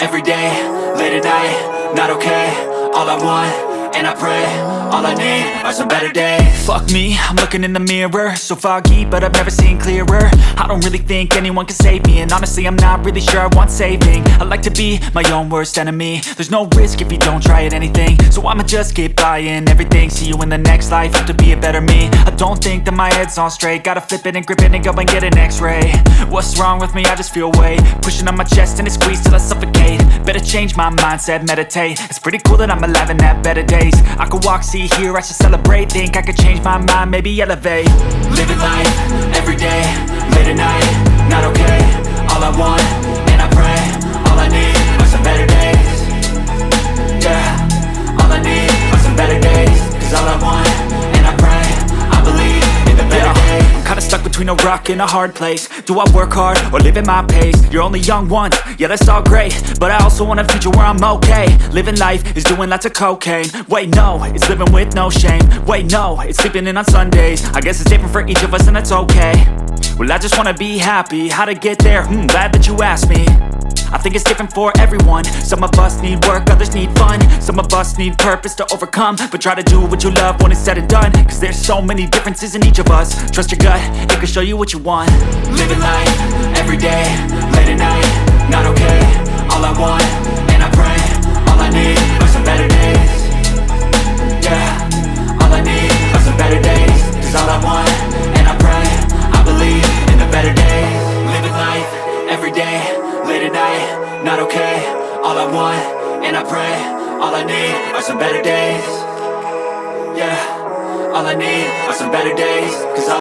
every day, late at night, not okay. All I want, and I pray, all I need are some better days. Fuck me, I'm looking in the mirror, so foggy, but I've never seen clearer. I don't really think anyone can save me, and honestly I'm not really sure I want saving. I like to be my own worst enemy. There's no risk if you don't try at anything, so I'ma just keep buying everything. See you in the next life, have to be a better me. I don't think that my head's on straight, gotta flip it and grip it and go and get an x-ray. What's wrong with me? I just feel weight pushing on my chest and it squeezes till I suffocate. Better change my mindset, meditate. It's pretty cool that I'm alive and have better days. I could walk, see, hear, I should celebrate. Think I could change my mind, maybe elevate. Living life, every day, late at night, not okay. All I want, and I pray, all I need are some better days. Yeah, all I need are some better days. Cause all I want, and I pray, I believe in the better days. I'm kinda stuck between a rock and a hard place. Do I work hard, or live at my pace? You're only young once, yeah that's all great, but I also want a future where I'm okay. Living life is doing lots of cocaine. Wait no, it's living with no shame. Wait no, it's sleeping in on Sundays. I guess it's different for each of us and that's okay. Well I just wanna be happy, how to get there? Glad that you asked me. I think it's different for everyone. Some of us need work, others need fun. Some of us need purpose to overcome. But try to do what you love when it's said and done. Cause there's so many differences in each of us. Trust your gut, it can show you what you want. Living life, every day, late at night, not okay. All I want, and I pray, all I need are some better days. Yeah, all I need are some better days. Cause all I want, and I pray, I believe in the better days. Living life, every day, late at night, not okay. All I want, and I pray, all I need are some better days. Yeah, all I need are some better days. Cause